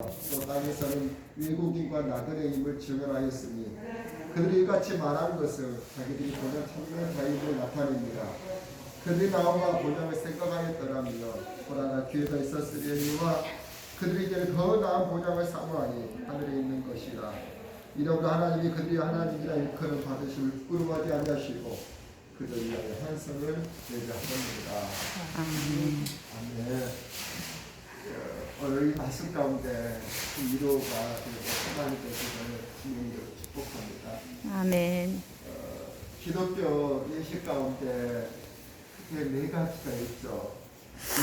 또 땅에서는 외국인과 나그네 임을 증언하였으니 그들이 이같이 말하는 것은 자기들이 보장 참된 자유를 나타냅니다. 그들이 나와 보장을 생각하였더라며 보라나 기회가 있었으려니와 그들이 이제 더 나은 보장을 사모하니 하늘에 있는 것이라. 이러므로 하나님이 그들이 하나님이라 일컬음 받으심을 부끄러워하지 아니하시고 그들을 위하여 한성을 제자하옵니다. 아멘. 오늘 이 말씀 가운데 위로가 되고 소망이 되시기를 주님으로 축복합니다. 아멘. 기독교 예식 가운데 크게 네 가지가 있죠.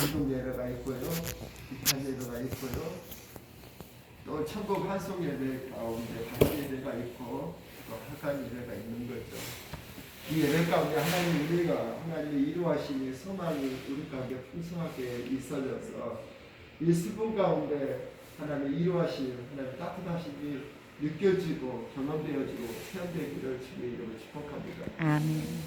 인동 예배가 있고요, 비판 예배가 있고요, 또 천국 환송 예배 가운데 다른 예배가 있고 또 학간 예배가 있는 거죠. 이 예배 가운데 하나님의 은혜가 하나님의 이루하심이 소망이 우리 가운데 풍성하게 있어져서 이 슬픔 가운데 하나님의 이루하심, 하나님의 따뜻하심이 느껴지고 경험되어지고 표현되기를 주의 이름으로 축복합니다. 아멘.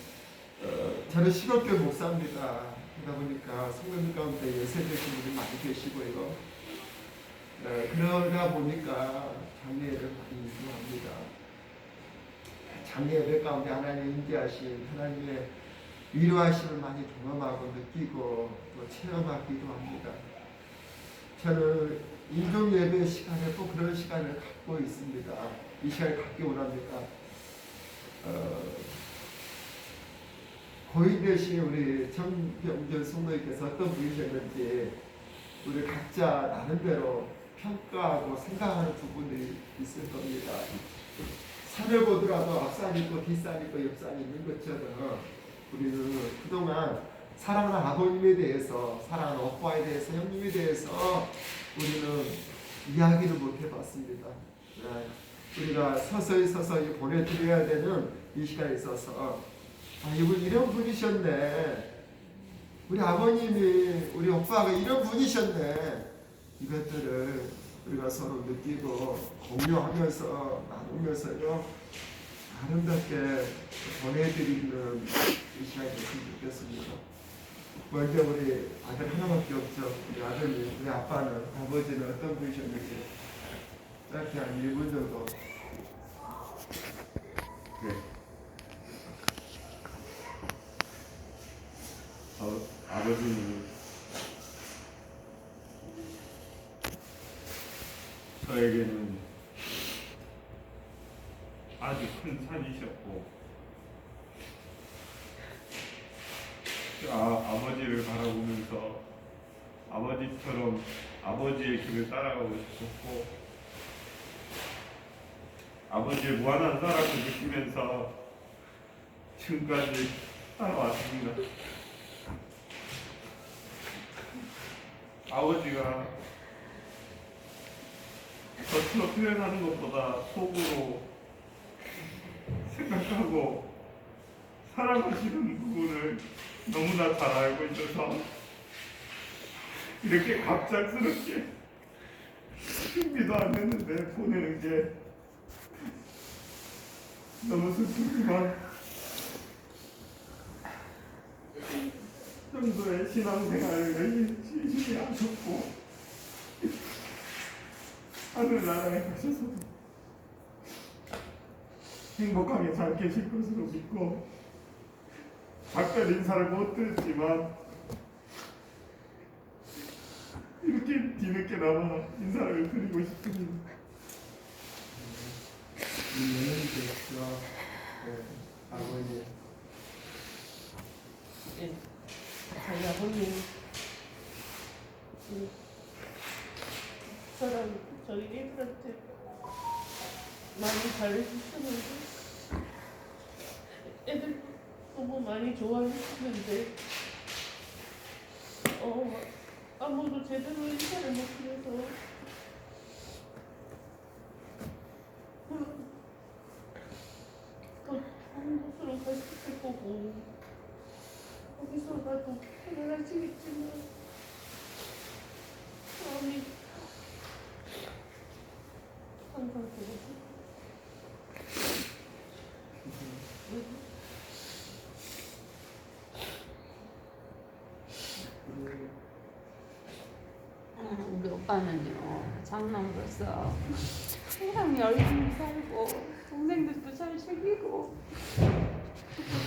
저는 시골교회 목사입니다. 그러다 보니까 성도님 가운데 예세되신 분이 많이 계시고요. 그러다 보니까 장례를 많이 이루합니다. 장례 예배 가운데 하나님의 인도하심, 하나님의 위로하심을 많이 경험하고 느끼고 또 체험하기도 합니다. 저는 인종 예배 시간에 또 그런 시간을 갖고 있습니다. 이 시간을 갖기 원합니다. 고인 되신 우리 정병전 성도님께서 어떤 분이셨는지 우리 각자 나름대로 평가하고 생각하는 부분이 있을 겁니다. 산을 보더라도 앞산 있고 뒷산 있고 옆산 있는 것처럼 우리는 그동안 사랑하는 아버님에 대해서, 사랑하는 오빠에 대해서, 형님에 대해서 우리는 이야기를 못 해봤습니다. 우리가 서서히 보내드려야 되는 이 시간에 있어서 이분 이런 분이셨네, 우리 아버님이, 우리 오빠가 이런 분이셨네, 이것들을 우리가 서로 느끼고 공유하면서 나누면서요 아름답게 보내드리는 이 시간이 됐으면 좋겠습니다. 먼저 우리 아들 하나밖에 없죠. 우리 아들이, 우리 아빠는, 아버지는 어떤 분이셨는지 짧게 한 1분 정도. 네. 아버지는 저에게는 아주 큰 산이셨고, 아버지를 바라보면서 아버지처럼 아버지의 길을 따라가고 싶었고, 아버지의 무한한 사랑을 느끼면서 지금까지 따라왔습니다. 아버지가 겉으로 표현하는 것보다 속으로 생각하고 사랑하시는 부분을 너무나 잘 알고 있어서 이렇게 갑작스럽게 준비도 안 됐는데 보내는 게 너무 슬프지만, 정도의 신앙생활을 열심히 하셨고 하늘나라에 가셔서도 행복하게 잘 계실 것으로 믿고 작별 인사를 못 드렸지만 이렇게 뒤늦게나마 인사를 드리고 싶습니다. 이면은되죠. 아버지. 저희 아버님 사람 저희 애들한테 많이 잘해주셨는데 애들 너무 많이 좋아했는데 아무도 제대로 인사를 못 드려서 더 좋은 곳으로 가셨을 거고 거기서 나도 편안하시겠지만 마음이 항상 그러고 우리 오빠는요 장남으로서 항상 열심히 살고 동생들도 잘 챙기고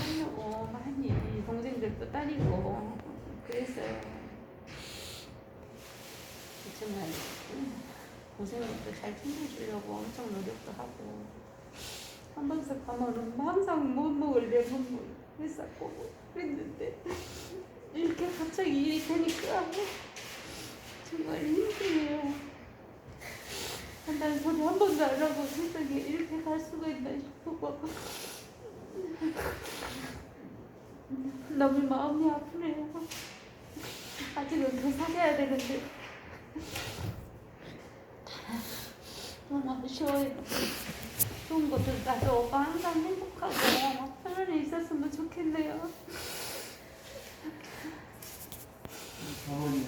하려고 많이 동생들도 따리고 그랬어요. 정말 동생들도 잘 챙겨주려고 엄청 노력도 하고 한 번씩 가면은 항상 못 먹을래 못 먹을래 했었고 그랬는데 이렇게 갑자기 일이 되니까 정말 힘들어요. 한다는 소리 한 번도 안 하고 세상에 이렇게 갈 수가 있나 싶고 너무 마음이 아프네요. 아직은 더 사귀어야 되는데 너무 아쉬워요. 좋은 것들 나도 오빠 항상 행복하고 편안히 있었으면 좋겠네요. 사모님.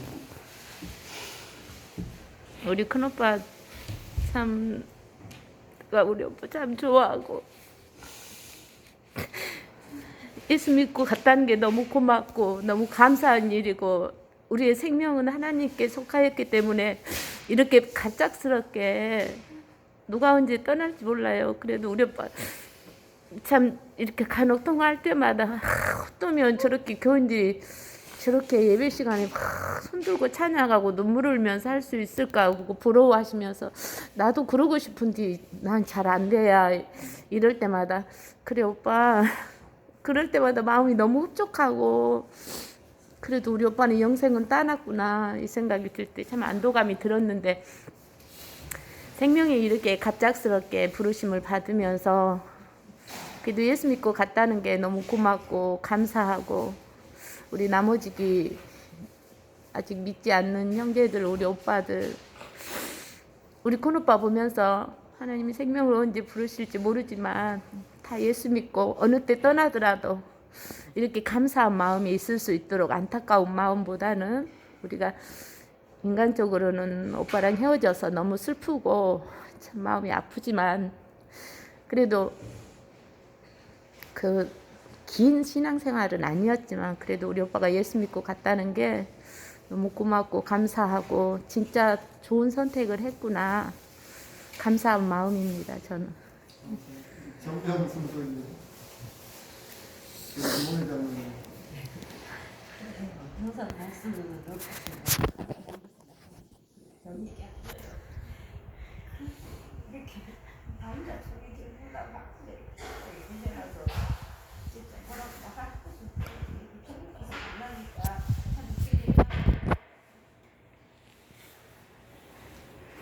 우리 큰오빠 참 우리 오빠 참 좋아하고 예수 믿고 갔다는 게 너무 고맙고 너무 감사한 일이고 우리의 생명은 하나님께 속하였기 때문에 이렇게 갑작스럽게 누가 언제 떠날지 몰라요. 그래도 우리 오빠 참 이렇게 간혹 통화할 때마다 어떠면 저렇게 교인들이 저렇게 예배 시간에 막 손들고 찬양하고 눈물 흘면서 할 수 있을까 하고 부러워하시면서 나도 그러고 싶은데 난 잘 안 돼야 이럴 때마다 그래 오빠 그럴 때마다 마음이 너무 흡족하고 그래도 우리 오빠는 영생은 따놨구나 이 생각이 들 때 참 안도감이 들었는데 생명에 이렇게 갑작스럽게 부르심을 받으면서 그래도 예수 믿고 갔다는 게 너무 고맙고 감사하고 우리 나머지 아직 믿지 않는 형제들 우리 오빠들 우리 큰오빠 보면서 하나님이 생명을 언제 부르실지 모르지만 다 예수 믿고 어느 때 떠나더라도 이렇게 감사한 마음이 있을 수 있도록 안타까운 마음보다는 우리가 인간적으로는 오빠랑 헤어져서 너무 슬프고 참 마음이 아프지만 그래도 그 긴 신앙생활은 아니었지만 그래도 우리 오빠가 예수 믿고 갔다는 게 너무 고맙고 감사하고 진짜 좋은 선택을 했구나 감사한 마음입니다. 저는 정병 선생님. 이모회장님. 항상 말씀을 이렇게 나 혼자 소리 지르다 막 이제라도 진짜 뭐라고 하고 싶고 만나니까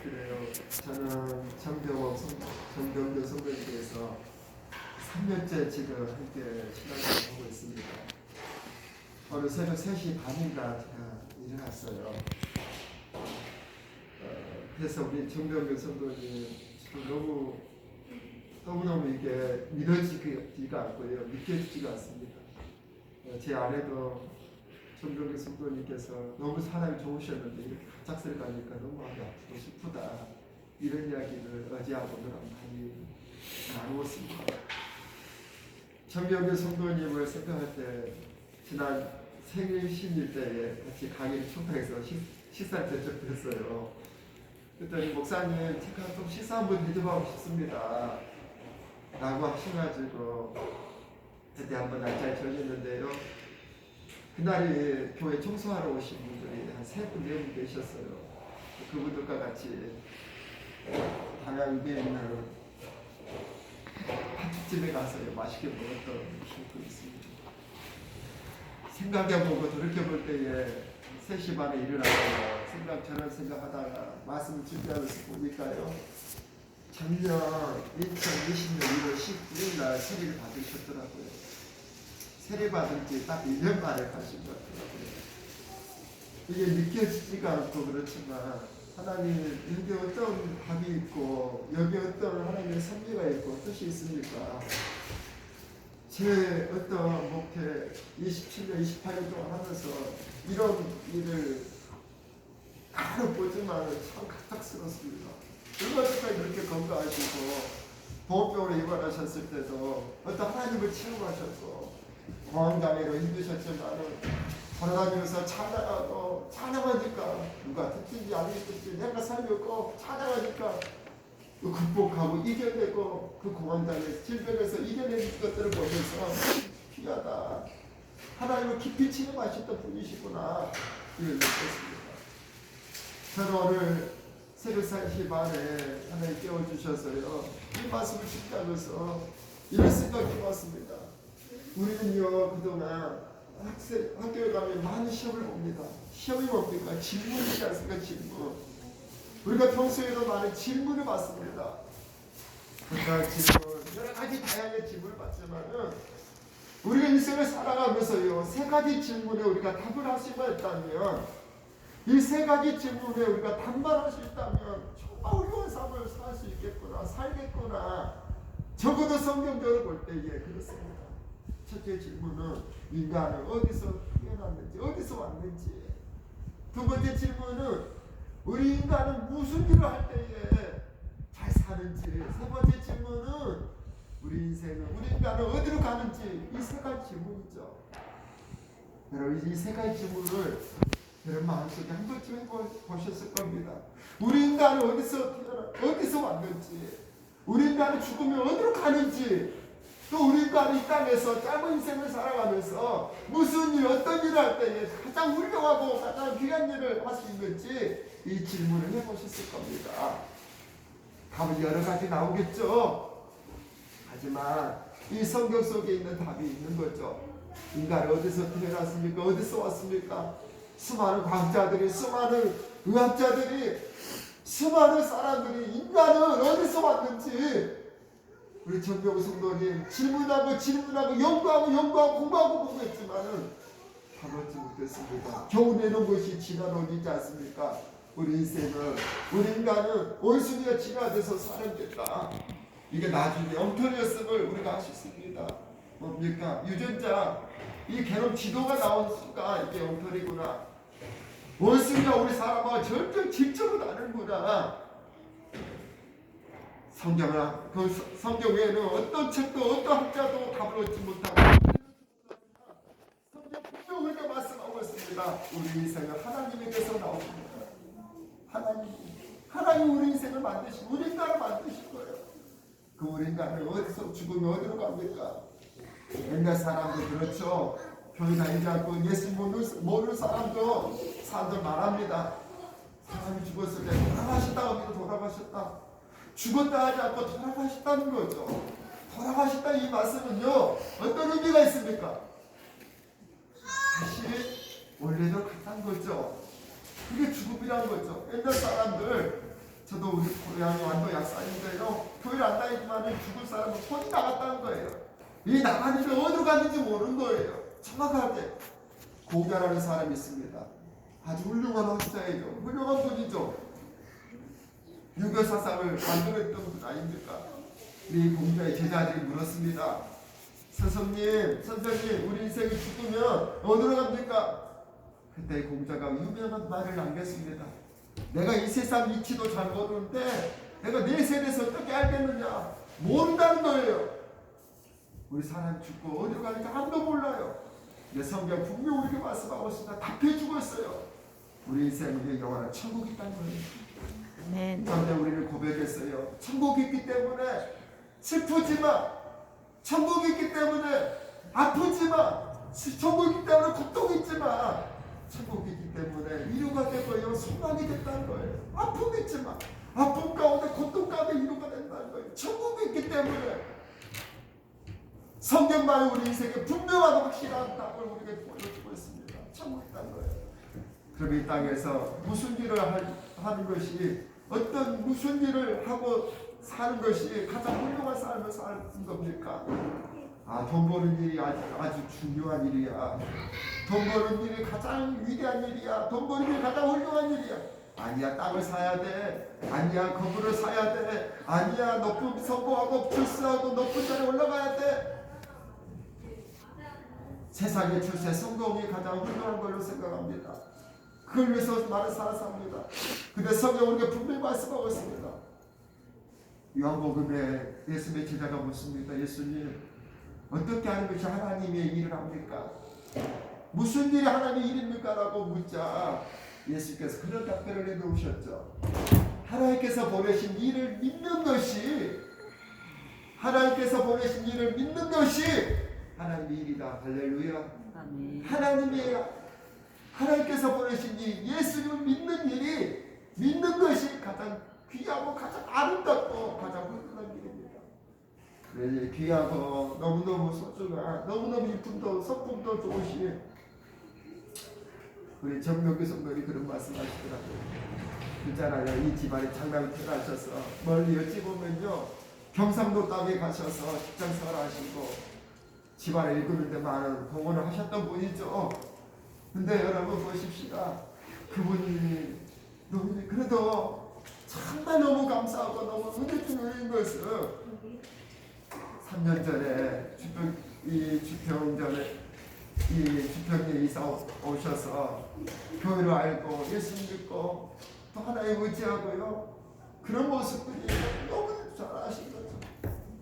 그래요. 저는 정병규 선배님께서 3년째 지금 함께 신앙을 하고 있습니다. 오늘 새벽 3시 반인가 제가 일어났어요. 그래서 우리 정병규 선배님 지금 너무너무 이게 믿어지지가 않고요. 믿겨지지가 않습니다. 제 아내도 정병규 선배님께서 너무 사람이 좋으셨는데 이렇게 갑작스레 가니까 너무 마음이 아프고 슬프다. 이런 이야기를 어제하고 오늘 많이 나누었습니다. 정병규 성도님을 생각할 때 지난 생일 신일 때에 같이 강의를 초청해서 식사를 대접했어요. 그랬더니 목사님 제가 좀 식사 한번 대접하고 싶습니다 라고 하셔가지고 그때 한번 날짜를 정했는데요. 그날이 교회 청소하러 오신 분들이 한 3분, 4분 계셨어요. 그분들과 같이 담양에 있는 팥집에 가서 맛있게 먹었던 기억도 있습니다. 생각해보고 돌이켜볼 때에 3시 반에 일어나서 저런 생각하다가 말씀을 준비하면서 보니까요. 작년 2020년 1월 19일 날 세례를 받으셨더라고요. 세례 받은 지 딱 1년 만에 가신 것 같더라고요. 이게 느껴지지가 않고 그렇지만 하나님 여기 어떤 답이 있고 여기 어떤 하나님의 섭리가 있고 뜻이 있습니까? 제 어떤 목회 27년 28년 동안 하면서 이런 일을 간혹 보지만 참 갑작스럽습니다. 얼마 전까지 그렇게 건강하시고 보험병으로 입원하셨을 때도 어떤 하나님을 체험하셔서 공황장애로 힘드셨지만 돌아다니면서 찬양하고 살면서 찬양하니까 누가 듣든지 안 듣든지 내가 살려고 찬양하니까 극복하고 이겨내고 그 공황장애 질병에서 이겨내는 것들을 보면서 귀하다. 하나님을 깊이 체험하셨던 분이시구나. 이걸 느꼈습니다. 저는 오늘 새벽 3시 반에 하나님 깨워주셔서요. 이 말씀을 준비하면서 이런 생각이 왔습니다. 우리는요 그동안 학교에 가면 많은 시험을 봅니다. 시험이 뭡니까? 질문이지 않습니까? 질문. 우리가 평소에도 많은 질문을 받습니다. 그러니까 질문, 여러 가지 다양한 질문을 받지만은 우리가 인생을 살아가면서요 3가지 질문에 우리가 답을 할 수만 있다면 이 3가지 질문에 우리가 답만 할 수 있다면 정말 훌륭한 삶을 살 수 있겠구나, 살겠구나. 적어도 성경적으로 볼 때에 그렇습니다. 첫째 질문은 인간은 어디서 태어났는지, 어디서 왔는지. 두 번째 질문은 우리 인간은 무슨 일을 할 때에 잘 사는지. 세 번째 질문은 우리 인생은, 우리 인간은 어디로 가는지. 이 3가지 질문이죠. 여러분 이 3가지 질문을 여러분 마음속에 한 번쯤 해보셨을 겁니다. 우리 인간은 어디서 왔는지, 우리 인간은 죽으면 어디로 가는지, 또 우리 인간은 이 땅에서 짧은 인생을 살아가면서 무슨 일, 어떤 일을 할 때에 가장 훌륭하고 가장 귀한 일을 할 수 있는지 이 질문을 해보셨을 겁니다. 답은 여러 가지 나오겠죠. 하지만 이 성경 속에 있는 답이 있는 거죠. 인간은 어디서 태어났습니까? 어디서 왔습니까? 수많은 과학자들이, 수많은 의학자들이, 수많은 사람들이 인간은 어디서 왔는지 우리 정병 성도님 질문하고 연구하고 공부하고 공부했지만은 답을 얻지 못했습니다. 겨우 내놓은 것이 진화 논리지 않습니까? 우리 인생은, 우리 인간은 원숭이가 진화돼서 사람됐다. 이게 나중에 엉터리였음을 우리가 알 수 있습니다. 뭡니까? 유전자, 이 게놈 지도가 나온 수가 이게 엉터리구나. 원숭이가 우리 사람하고 절대 직접은 다른구나. 성경 외에는 어떤 책도 어떤 학자도 답을 얻지 못하고 성경 분명 우리가 말씀하고 있습니다. 우리 인생은 하나님에게서 나옵니다. 하나님 우리 인생을 만드시고 우리 인간을 만드신 거예요. 그 우리 인간을 어디서 죽으면 어디로 갑니까? 옛날 사람들 그렇죠. 교회 다니지 않고 예수 모르는 사람들 말합니다. 사람이 죽었을 때 돌아가셨다 합니다. 돌아가셨다. 죽었다 하지 않고 돌아가셨다는 거죠. 돌아가셨다 이 말씀은요 어떤 의미가 있습니까? 다시 원래대로 갔다는 거죠. 그게 죽음이라는 거죠. 옛날 사람들, 저도 우리 고향이 완도 약사인데요, 교회를 안 다니지만 죽을 사람은 손이 나갔다는 거예요. 이 나가는데 어디로 갔는지 모르는 거예요. 정확하게. 고자라는 사람이 있습니다. 아주 훌륭한 학자이죠. 훌륭한 분이죠. 유교 사상을 만들었던 분 아닙니까? 우리 공자의 제자들이 물었습니다. 선생님, 우리 인생이 죽으면 어디로 갑니까? 그때 공자가 유명한 말을 남겼습니다. 내가 이 세상 이치도 잘 모르는데 내가 내 세대에서 어떻게 알겠느냐? 모른다는 거예요. 우리 사람 죽고 어디로 가니까 아무도 몰라요. 내 성경 분명 우리에게 말씀하고 있습니다. 답해 주고 있어요. 우리 인생에 영원한 천국이 있다는 거예요. 아멘. 그런데 우리는 고백했어요. 천국이 있기 때문에 슬프지만, 천국이 있기 때문에 아프지만, 천국이 있기 때문에 고통이 있지만, 천국이 있기 때문에 위로가 되고요, 소망이 됐다는 거예요. 아픔이 있지만, 아픔 가운데 고통 가운데 위로가 된다는 거예요. 천국이 있기 때문에. 성경만이 우리 인생에 분명하고 확실한 답을 우리에게 보여주고 있습니다. 천국이 있다는 거예요. 그럼 이 땅에서 무슨 일을 하는 것이, 무슨 일을 하고 사는 것이 가장 훌륭한 삶을 사는 겁니까? 돈 버는 일이 아주 중요한 일이야. 돈 버는 일이 가장 위대한 일이야. 돈 버는 일이 가장 훌륭한 일이야. 아니야, 땅을 사야 돼. 아니야, 건물을 사야 돼. 아니야, 높은 성공하고 출세하고 높은 자리에 올라가야 돼. 세상의 출세, 성공이 가장 훌륭한 걸로 생각합니다. 그걸 위해서 많은 사람 삽니다. 근데 성경 우리가 분명히 말씀하고 있습니다. 요한복음에 예수님의 제자가 묻습니다. 예수님, 어떻게 하는 것이 하나님의 일을 합니까? 무슨 일이 하나님의 일입니까? 라고 묻자 예수께서 그런 답변을 해놓으셨죠. 하나님께서 보내신 일을 믿는 것이 하나님께서 보내신 일을 믿는 것이 하나님의 일이다. 할렐루야. 아멘. 하나님께서 보내신 일, 예수님을 믿는 일이 믿는 것이 가장 귀하고 가장 아름답고 가장 훌륭한 일입니다. 그래서 귀하고 너무너무 소중한 너무너무 이쁨도 성품도 좋으신 우리 정명규 성도님 그런 말씀하시더라고요. 그잖아요. 이 집안에 장남이 태어나셔서 멀리 어찌 보면요 경상도 땅에 가셔서 직장생활 하시고 집안에 일구는데 많은 공헌을 하셨던 분이죠. 근데 여러분 보십시다. 그분이 너무 그래도 정말 너무 감사하고 너무 은혜인 것은 3년 전에 주평에 이사 오셔서 교회를 알고 예수 믿고 또 하나님 의지하고요. 그런 모습들이 너무 잘하신 거죠.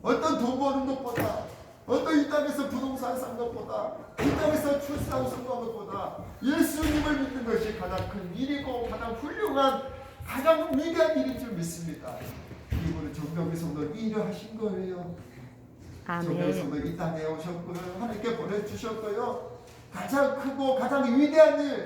어떤 돈 버는 것보다 어떤 이 땅에서 부동산 산 것보다 이 땅에서 출산 산 것보다 예수님을 믿는 것이 가장 큰 일이고 가장 훌륭한 가장 위대한 일인 줄 믿습니다. 이분은 정병기 성도 이 일을 하신 거예요. 정병기 성도 이 땅에 오셨고요. 하나님께 보내주셨고요. 가장 크고 가장 위대한 일,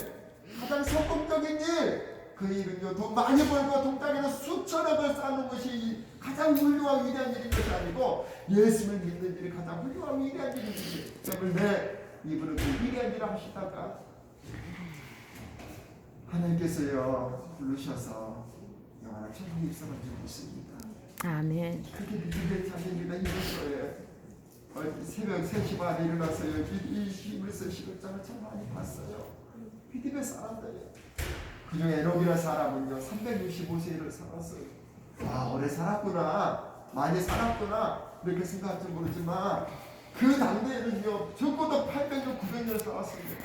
가장 성공적인 일, 그 일은요 돈 많이 벌고 동땅에서 수천억을 쌓는 것이 가장 훌륭한 위대한 일인 것이 아니고 예수를 믿는 일이 가장 훌륭한 위대한 일이기 때문에 이분은 그 위대한 일을 하시다가 하나님께서요 부르셔서 영원한 천국에 입성한 줄 믿습니다. 아멘. 그렇게 믿는 자입니다. 이것을 새벽 3시 반에 일어나서요 이 히브리서 11장을 참 많이 봤어요. 믿음의 사람들이에요. 그중에 에녹이라는 사람은요 365세를 살았어요. 아 오래 살았구나 많이 살았구나 이렇게 생각할지 모르지만 그 당대에는요 적어도 800년 900년 살았습니다.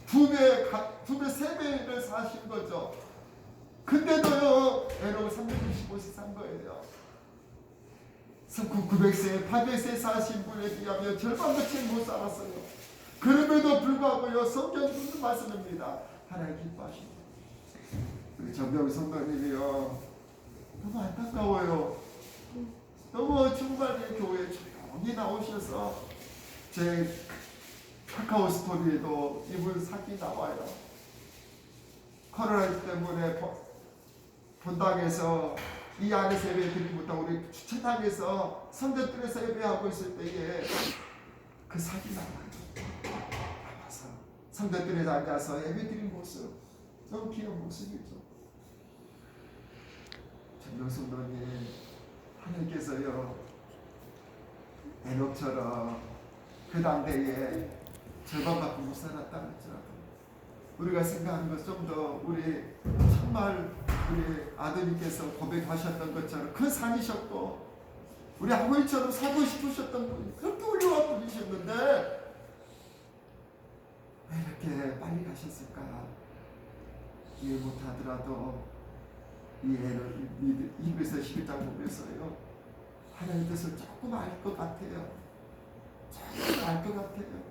두 배, 세 배를 사신 거죠. 근데도요 에녹은 365세 산 거예요. 900세 800세 사신 분에 비하면 절반같이 못 살았어요. 그럼에도 불구하고요 성경 무슨 말씀입니다. 하나님 기뻐하십니다. 우리 정병 성도님이요 너무 안타까워요. 너무 정말 교회에 조용히 나오셔서 제 카카오 스토리에도 이분 사진이 나와요. 코로나 때문에 본당에서 이 안에서 예배 드리지 못하고 우리 주차장에서 성전들에서 예배하고 있을 때에 그 사진이 나와요. 성전들에서 앉아서 예배드린 모습 너무 귀여운 모습이죠. 정명성도님 하나님께서요 에녹처럼 그 당대에 절반밖에 못 살았다 할지라도 우리가 생각하는 것 좀 더 우리 정말 우리 아드님께서 고백하셨던 것처럼 그 산이셨고 우리 아버지처럼 살고 싶으셨던 분이 그렇게 훌륭한 분이셨는데 왜 이렇게 빨리 가셨을까? 이해 못하더라도 이해를 히브리서 11장 보면서요 하나님의 뜻을 조금 알 것 같아요. 조금 알 것 같아요.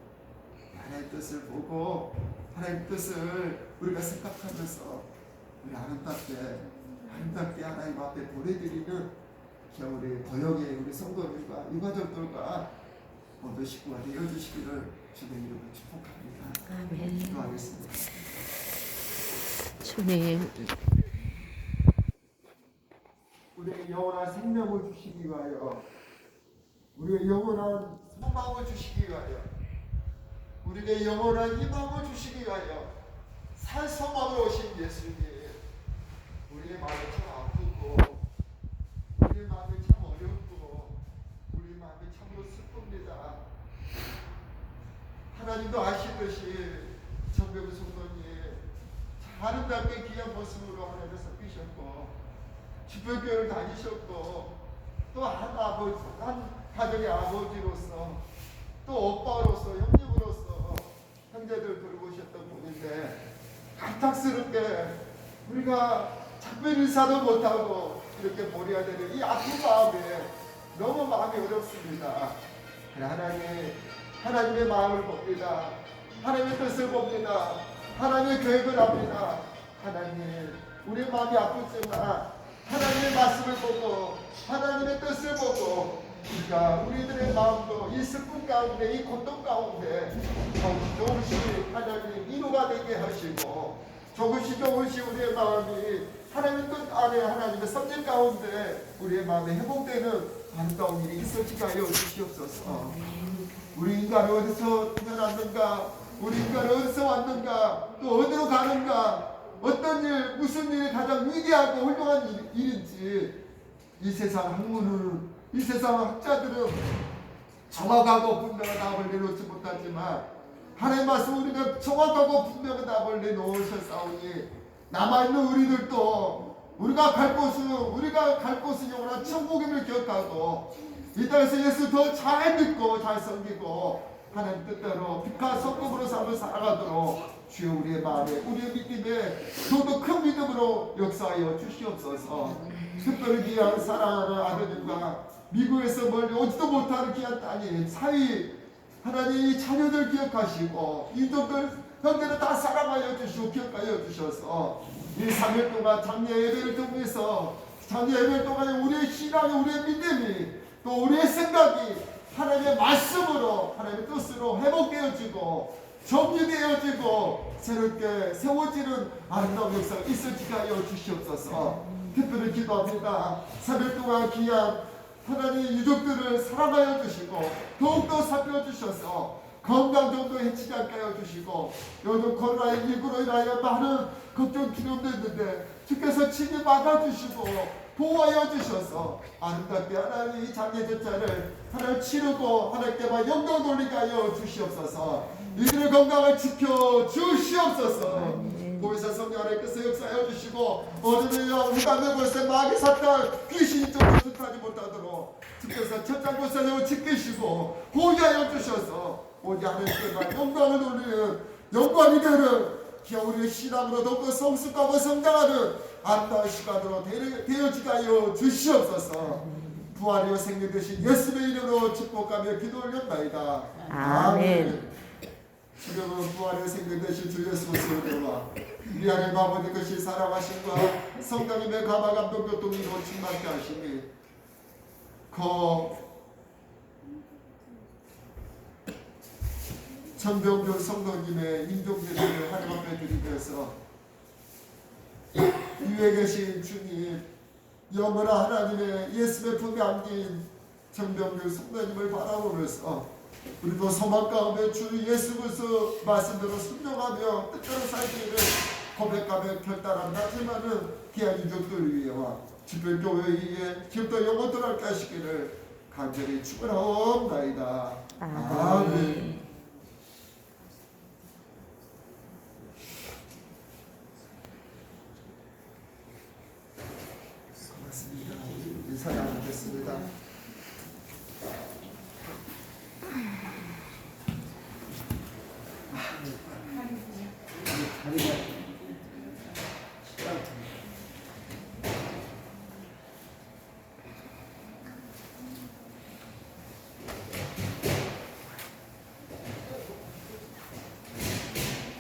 하나님의 뜻을 보고 하나님의 뜻을 우리가 생각하면서 우리 아름답게 하나님 앞에 보내드리는 우리 고영의 우리 성도들과 유가족들과 모두 식구가 되어주시기를 주님 이름으로 축복합니다. 아멘. 기도하겠습니다. 주님. 우리에게 영원한 생명을 주시기 위하여 우리에게 영원한 소망을 주시기 위하여 우리에게 영원한 희망을 주시기 위하여 살 소망으로 오신 예수님 우리의 마음이 참 아프고 우리의 마음이 참 어렵고 우리의 마음이 참으로 슬픕니다. 하나님도 아시듯이 정병 성도님 아름답게 귀한 모습으로 하나님을 섬기셨고 주변교회를 다니셨고 또 한 가정의 아버지로서 또 오빠로서 형님으로서 형제들 돌보셨던 분인데 갑작스럽게 우리가 작별 인사도 못하고 이렇게 모려야 되는 이 아픈 마음에 너무 마음이 어렵습니다. 하나님의 마음을 봅니다. 하나님의 뜻을 봅니다. 하나님의 계획을 합니다. 하나님, 우리 마음이 아프지만 하나님의 말씀을 보고 하나님의 뜻을 보고 우리들의 마음도 이 슬픔 가운데, 이 고통 가운데 조금씩 하나님 위로가 되게 하시고 조금씩 우리의 마음이 하나님의 뜻 안에 하나님의 섭리 가운데 우리의 마음에 회복되는 아름다운 일이 있어지게 하여 주시옵소서. 우리 인간이 어디서 태어났는가, 우리 인간이 어디서 왔는가, 또 어디로 가는가, 어떤 일, 무슨 일이 가장 위대하고 훌륭한 일인지 이 세상 학문은, 이 세상 학자들은 정확하고 분명한 답을 내놓지 못하지만 하나님의 말씀 우리가 정확하고 분명한 답을 내놓으셨사오니 남아있는 우리들도 우리가 갈 곳은 영원한 천국임을 기억하고 이 땅에서 예수 더 잘 믿고 잘 섬기고 하나님 뜻대로 빛과 성공으로 삶을 살아가도록 주여 우리의 마음에, 우리의 믿음에 더더 큰 믿음으로 역사하여 주시옵소서. 특별히 귀한 사랑하는 아드님과 미국에서 멀리 오지도 못하는 귀한 따님 사위 하나님 이 자녀들 기억하시고 유족들 형제들 다 사랑하여 주시고 기억하여 주셔서 이 3일 동안 장례 예배를 통해서 장례 예배를 통해 우리의 신앙이, 우리의 믿음이, 또 우리의 생각이 하나님의 말씀으로, 하나님의 뜻으로 회복되어지고 정리되어지고 새롭게 세워지는 아름다운 역사가 있어지게 하여 주시옵소서. 특별히 기도합니다. 3일 동안 귀한 하나님 유족들을 사랑하여 주시고 더욱더 살펴주셔서 건강 정도 해치지 않게 하여 주시고 요즘 코로나19로 인하여 많은 걱정 두려움도 있는데 주께서 친히 막아주시고 보호하여 주셔서 아름답게 하나님 이 장례 절차를 하나님 치르고 하나님께만 영광 돌리게 하여 주시옵소서. 이들의 건강을 지켜 주시옵소서. 보혜사 성령 하나님께서 역사하여 주시고 어른의 영 해방의 곳에 마귀 사탄 귀신이 좀더 뜻하지 못하도록 주께서 첫장 곳에 지키시고 보호하여 주셔서 오직 하나님께만 영광을 돌리는 영광이 되는 우리의 신앙으로 더욱더 성숙하고 성장하는 아름다운 시간으로 되어지게 하여 주시옵소서. 부활이요 생명 되신 예수의 이름으로 축복하며 기도 올렸나이다. 아멘. 지금은 부활이요 생명 되신 주 예수 그리스도와 우리 하나님 아버지 것이 살아가심과 성령님의 감화 감동 교통으로 충만케 하시니 전병준 성도님의 임종제를 하나님 앞에 드리면서 위에 계신 주님 영원한 하나님의 예수의 품에 안긴 전병준 성도님을 바라보면서 우리도 소망 가운데 주 예수 그리스도 말씀대로 순종하며 뜻대로 살기를 고백하며 결단한다 하지만은 귀한 유족들 위에와 주변 교회 위에 기업도 영원토록 하시기를 간절히 축원하옵나이다. 아멘.